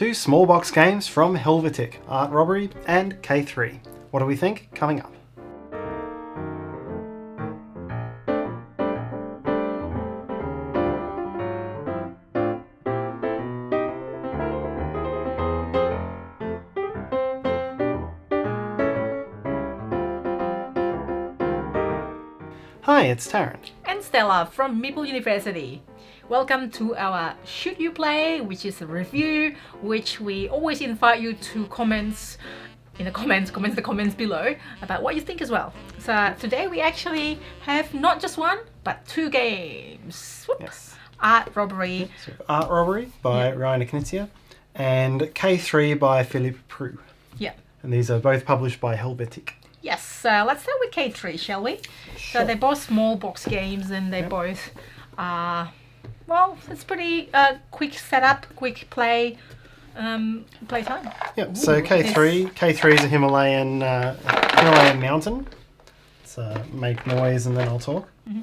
Two small box games from Helvetiq, Art Robbery and K3. What do we think? Coming up. Hi, it's Tarrant. And Stella from Meeple University. Welcome to our Should You Play, which is a review, which we always invite you to comment the comments below about what you think as well. So today we actually have not just one, but two games. Whoop. Yes. Art Robbery. So Art Robbery by Reiner Knizia and K3 by Philippe Preux. Yeah. And these are both published by Helvetiq. Yes, let's start with K3, shall we? Sure. So they're both small box games and they both well, it's pretty quick setup, quick play, playtime. Yep. So K3 is a Himalayan mountain. So make noise and then I'll talk. Mm-hmm.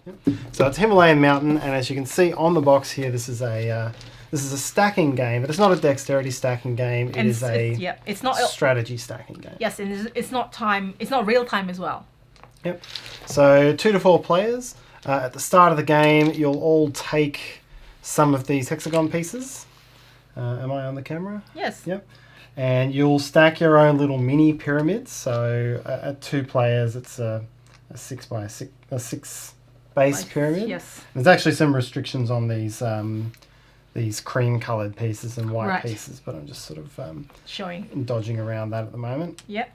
Yep. So it's a Himalayan mountain, and as you can see on the box here, this is a stacking game, but it's not a dexterity stacking game. It's not strategy stacking game. Yes, and it's not real time as well. Yep. So 2 to 4 players. At the start of the game, you'll all take some of these hexagon pieces. Am I on the camera? Yes. Yep. And you'll stack your own little mini pyramids. So at 2 players, it's a 6 base pyramid. Yes. There's actually some restrictions on these cream-coloured pieces and white pieces, but I'm just sort of dodging around that at the moment. Yep.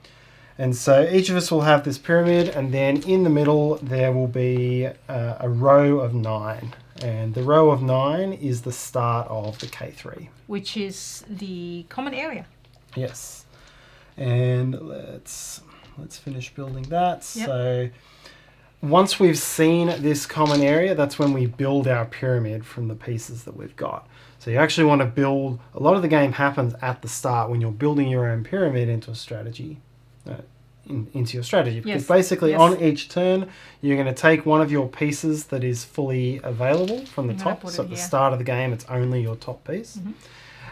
And so each of us will have this pyramid, and then in the middle there will be a row of 9. And the row of 9 is the start of the K3. Which is the common area. Yes. And let's finish building that. Yep. So once we've seen this common area, that's when we build our pyramid from the pieces that we've got. So you actually want to build, a lot of the game happens at the start when you're building your own pyramid into a strategy. Into your strategy, because basically on each turn you're going to take one of your pieces that is fully available from the top. So at the start of the game it's only your top piece,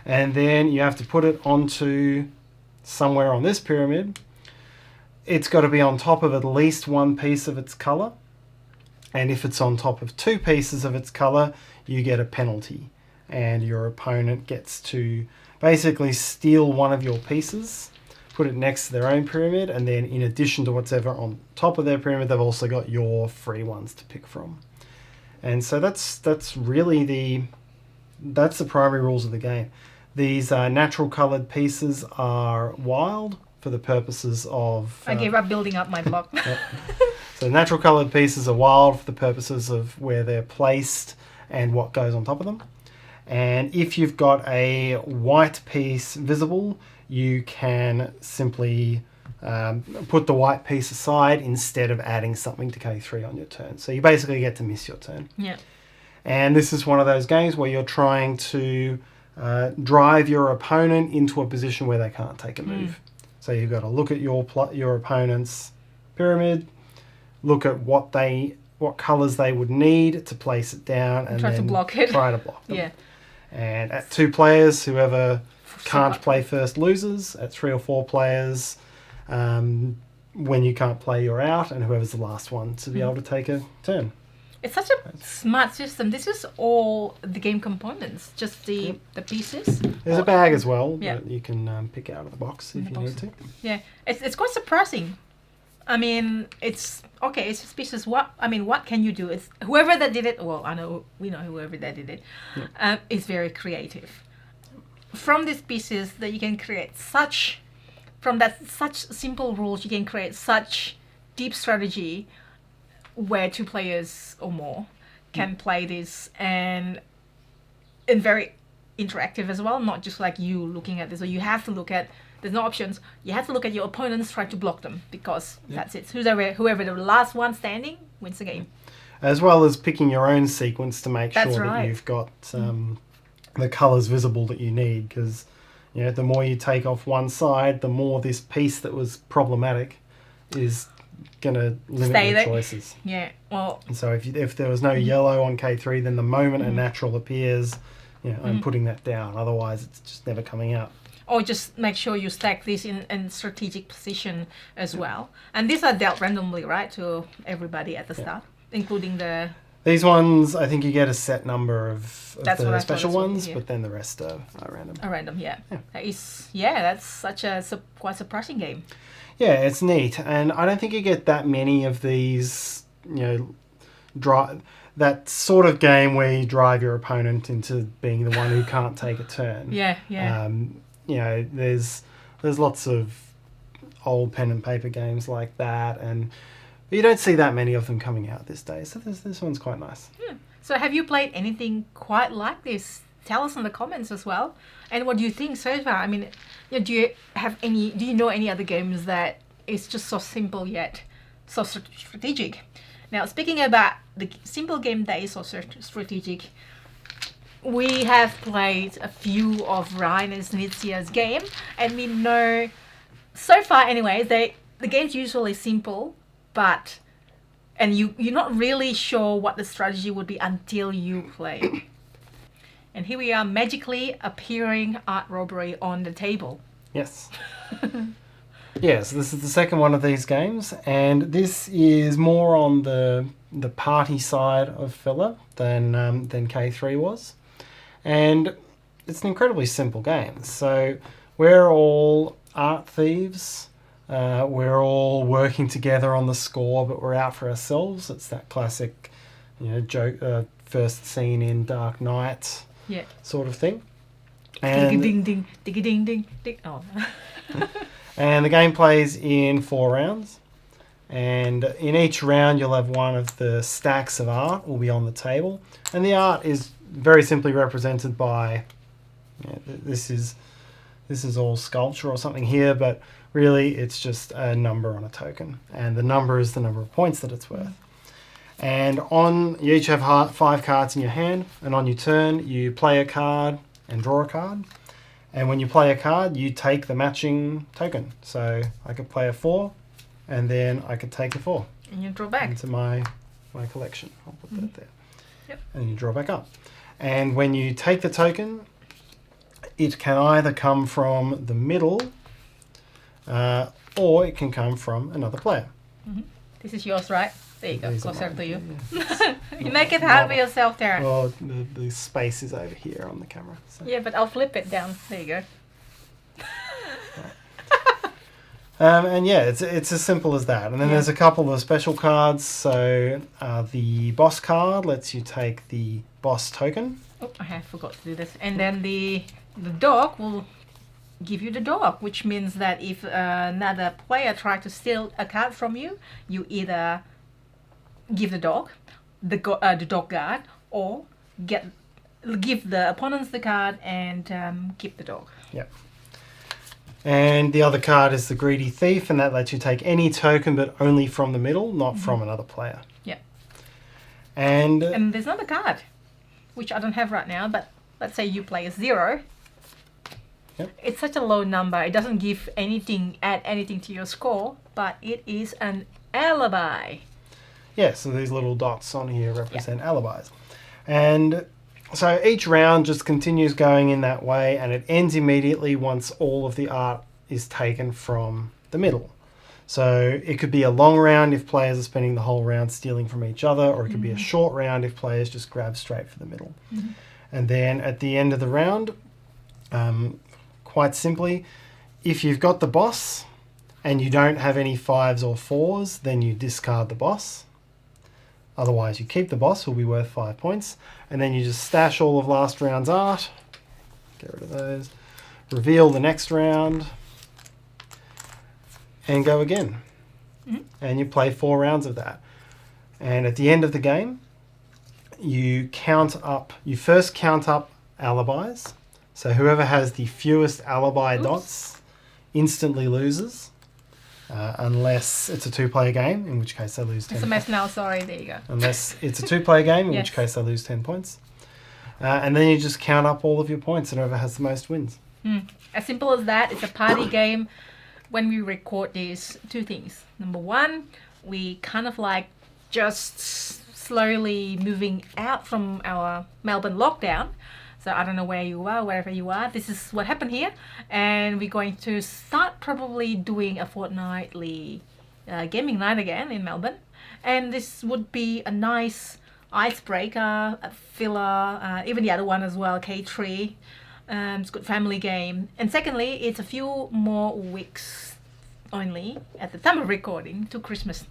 and then you have to put it onto somewhere on this pyramid. It's got to be on top of at least one piece of its color, and if it's on top of 2 pieces of its color, you get a penalty, and your opponent gets to basically steal one of your pieces, put it next to their own pyramid, and then in addition to whatever on top of their pyramid, they've also got your free ones to pick from. And so that's really the primary rules of the game. These natural coloured pieces are wild for the purposes of... I gave up building up my block. So natural coloured pieces are wild for the purposes of where they're placed and what goes on top of them. And if you've got a white piece visible, you can simply put the white piece aside instead of adding something to K3 on your turn. So you basically get to miss your turn. Yeah. And this is one of those games where you're trying to drive your opponent into a position where they can't take a move. So you've got to look at your opponent's pyramid, look at what colours they would need to place it down, and try to block it. Try to block them. Yeah. And at 2 players, whoever can't play first loses. At 3 or 4 players, when you can't play, you're out, and whoever's the last one to be able to take a turn. It's such a smart system. This is all the game components, just the pieces. There's a bag as well that you can pick out of the box if you need to. Yeah, it's quite surprising. I mean, it's just pieces. What can you do? It's whoever that did it. Well, we know whoever that did it. Is very creative. From these pieces that you can create such simple rules, you can create such deep strategy where 2 players or more can play this, and very interactive as well, not just like you looking at this. So you have to look at, there's no options, you have to look at your opponents, try to block them, because that's it. Whoever the last one standing wins the game. As well as picking your own sequence to make sure that you've got the colours visible that you need, because the more you take off one side, the more this piece that was problematic is going to limit your choices. Yeah, well... And so if there was no yellow on K3, then the moment a natural appears, I'm putting that down. Otherwise, it's just never coming out. Or just make sure you stack this in strategic position as well. And these are dealt randomly, right, to everybody at the start, including the... These ones, I think you get a set number of That's the special ones, but then the rest are random. Random, that's such a quite surprising game. Yeah, it's neat. And I don't think you get that many of these, that sort of game where you drive your opponent into being the one who can't take a turn. There's lots of old pen and paper games like that, but you don't see that many of them coming out these days. So this one's quite nice. So have you played anything quite like this? Tell us in the comments as well. And what do you think so far? I mean, do you know any other games that is just so simple yet so strategic? Now, speaking about the simple game that is so strategic, we have played a few of Reiner Knizia's game, and we know, so far anyway, the game's usually simple, and you're not really sure what the strategy would be until you play. And here we are magically appearing Art Robbery on the table. Yes. Yeah, so this is the second one of these games, and this is more on the party side of filler than K3 was. And it's an incredibly simple game. So we're all art thieves. We're all working together on the score, but we're out for ourselves. It's that classic, joke, first scene in Dark Knight sort of thing. And ding ding ding ding ding ding. Oh. And the game plays in 4 rounds. And in each round, you'll have one of the stacks of art will be on the table. And the art is very simply represented by, this is all sculpture or something here, but really it's just a number on a token. And the number is the number of points that it's worth. And you each have 5 cards in your hand. And on your turn, you play a card and draw a card. And when you play a card, you take the matching token. So I could play a 4, and then I could take a 4. And you draw back. Into my collection. I'll put that there. Yep. And you draw back up. And when you take the token, it can either come from the middle, or it can come from another player. Mm-hmm. This is yours, right? There you go, closer to you. Yeah. You make it hard for yourself, Tarrant. Well, the space is over here on the camera. So. Yeah, but I'll flip it down. There you go. And it's as simple as that. And then there's a couple of special cards. So the boss card lets you take the boss token. Oh, I forgot to do this. And then the dog will give you the dog, which means that if another player tries to steal a card from you, you either give the dog, the dog guard, or give the opponents the card and keep the dog. Yep. And the other card is the Greedy Thief, and that lets you take any token, but only from the middle, not from another player. Yeah. And there's another card, which I don't have right now, but let's say you play a 0. Yep. It's such a low number. It doesn't add anything to your score, but it is an alibi. Yeah, so these little dots on here represent alibis. And so each round just continues going in that way, and it ends immediately once all of the art is taken from the middle. So it could be a long round if players are spending the whole round stealing from each other, or it could be a short round if players just grab straight for the middle. Mm-hmm. And then at the end of the round, quite simply, if you've got the boss and you don't have any 5s or 4s, then you discard the boss. Otherwise, you keep the boss, will be worth 5 points. And then you just stash all of last round's art. Get rid of those. Reveal the next round. And go again. Mm-hmm. And you play 4 rounds of that. And at the end of the game, you first count up alibis. So whoever has the fewest alibi dots instantly loses. Unless it's a 2-player game, in which case they lose 10 points. It's a mess now, sorry, there you go. Unless it's a 2-player game, in which case they lose 10 points. And then you just count up all of your points, and whoever has the most wins. As simple as that. It's a party game. When we record these, 2 things. Number 1, we kind of like just slowly moving out from our Melbourne lockdown. So I don't know where you are, wherever you are. This is what happened here. And we're going to start probably doing a fortnightly gaming night again in Melbourne. And this would be a nice icebreaker, a filler, even the other one as well, K3. It's a good family game. And secondly, it's a few more weeks only at the time of recording to Christmas.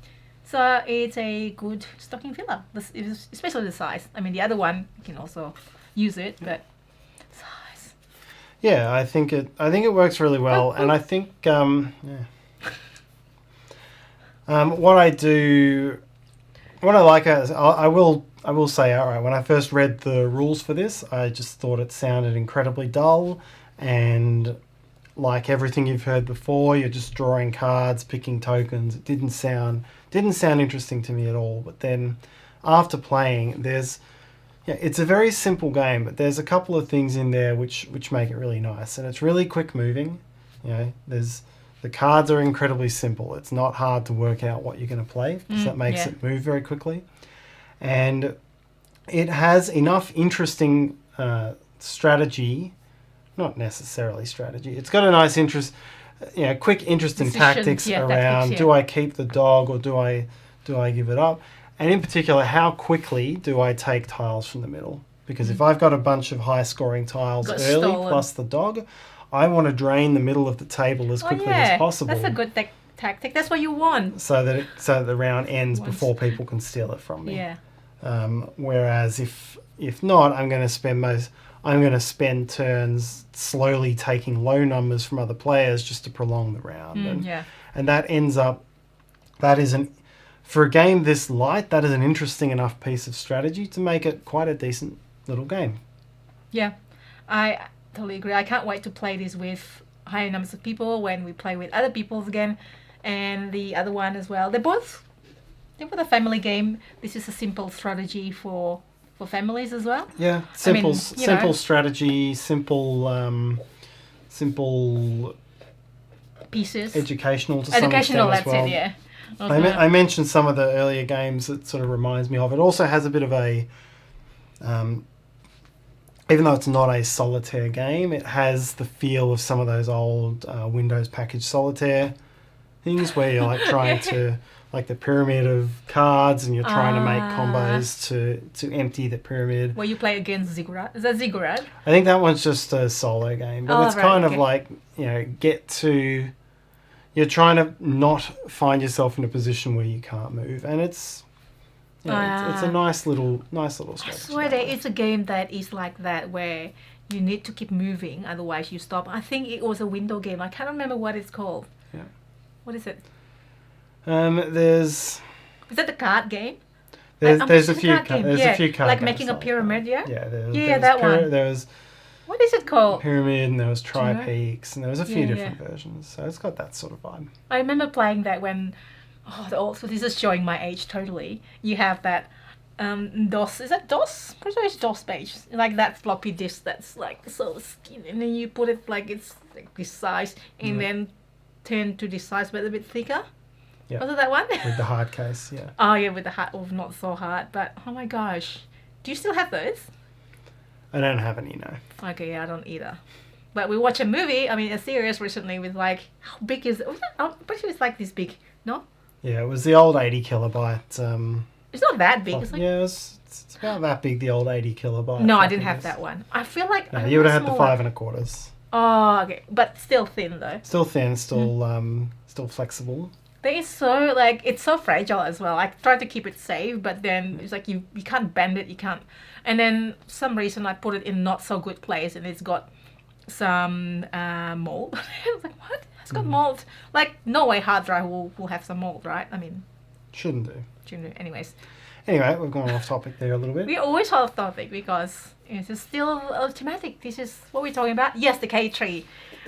So it's a good stocking filler, especially the size. I mean, the other one, you can also use it, but size. Yeah, I think it works really well, and I think what I like is I will say, all right, when I first read the rules for this, I just thought it sounded incredibly dull, and like everything you've heard before, you're just drawing cards, picking tokens. It didn't sound interesting to me at all. But then after playing, it's a very simple game, but there's a couple of things in there which make it really nice, and it's really quick moving. The cards are incredibly simple. It's not hard to work out what you're going to play, because that makes it move very quickly. And it has enough interesting strategy, not necessarily strategy. It's got a nice quick interest in tactics around. Do I keep the dog or do I give it up? And in particular, how quickly do I take tiles from the middle? Because if I've got a bunch of high-scoring tiles early plus the dog, I want to drain the middle of the table as quickly as possible. That's a good tactic. That's what you want. So that the round ends before people can steal it from me. Yeah. Whereas if not, I'm going to spend turns slowly taking low numbers from other players just to prolong the round. And that ends up, for a game this light, that is an interesting enough piece of strategy to make it quite a decent little game. Yeah, I totally agree. I can't wait to play this with higher numbers of people when we play with other people again. And the other one as well. They're both a family game. This is a simple strategy for families as well. Yeah, simple strategy, simple pieces. Educational to some extent as well. It, yeah. I mentioned some of the earlier games that sort of reminds me of. It also has a bit of a, even though it's not a solitaire game, it has the feel of some of those old Windows package solitaire things where you're like trying to, like the pyramid of cards, and you're trying to make combos to empty the pyramid. Where you play against Ziggurat. Is that Ziggurat? I think that one's just a solo game, but it's kind of like, you're trying to not find yourself in a position where you can't move, and it's a nice little strategy. I swear there is a game that is like that where you need to keep moving, otherwise you stop. I think it was a window game. I can't remember what it's called. Yeah. What is it? Is that the card game? There's a few cards. Like making a pyramid, yeah? Yeah, that one. There was... What is it called? Pyramid, and there was Tri-Peaks, and there was a few different versions. So it's got that sort of vibe. I remember playing that when... so this is showing my age totally. You have that DOS. Is that DOS? Pretty sure it's DOS page. Like that floppy disk that's like so skinny. And then you put it like it's like this size, and then turn to this size but a bit thicker. Yeah. Was it that one? With the hard case, yeah. Oh, yeah, with the hard, not so hard. But, oh my gosh. Do you still have those? I don't have any, no. Okay, yeah, I don't either. But we watched a series recently with like, how big is it? I'm pretty sure it's like this big, no? Yeah, it was the old 80 kilobyte. It's not that big. It's like, it's about that big, the old 80 kilobyte. No, I didn't have that one. I feel like... No, you would have had the 5 1/4. Oh, okay. But still thin, though. Still thin, still flexible. But it's so, like, it's so fragile as well. I tried to keep it safe, but then it's like you can't bend it, you can't... And then some reason I put it in not so good place, and it's got some mold. I was like, what? It's got mold. Like, no way hard drive will have some mold, right? I mean... Shouldn't do. Anyways. Anyway, we've gone off topic there a little bit. We always off topic because it's still a thematic. This is what we're talking about. Yes, the K3.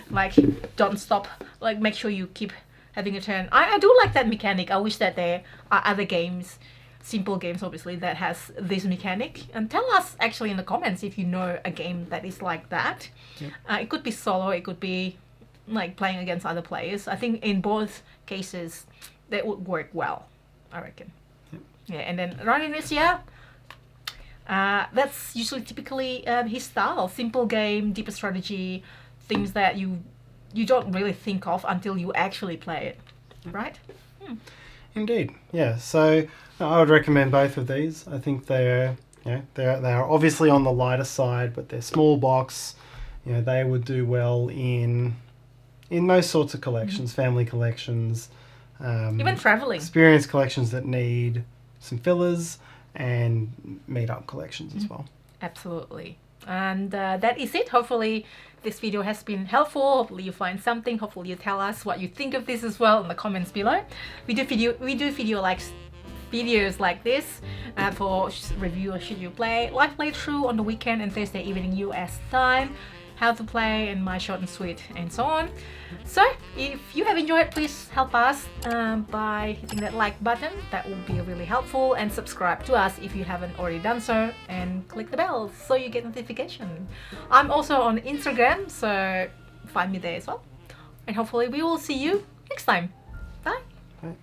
Like, don't stop. Like, make sure you keep having a turn. I do like that mechanic. I wish that there are other games, simple games obviously, that has this mechanic. And tell us actually in the comments if you know a game that is like that. It could be solo, it could be like playing against other players. I think in both cases that would work well, I reckon. Yeah, and then Reiner Knizia, That's usually typically his style. Simple game, deeper strategy, things that you don't really think of until you actually play it, right? Indeed, yeah. So I would recommend both of these. I think they are obviously on the lighter side, but they're small box. They would do well in those sorts of collections, family collections, Even traveling. experience collections that need some fillers, and meetup collections as well. Absolutely. And that is it. Hopefully this video has been helpful. Hopefully you find something. Hopefully you tell us what you think of this as well in the comments below. We do videos like this for review or should you play, live playthrough on the weekend and Thursday evening US time, how to play, and my short and sweet, and so on. So if you have enjoyed, please help us by hitting that like button. That would be really helpful, and subscribe to us if you haven't already done so, and click the bell so you get notification. I'm also on Instagram, so find me there as well, and hopefully we will see you next time. Bye. Right.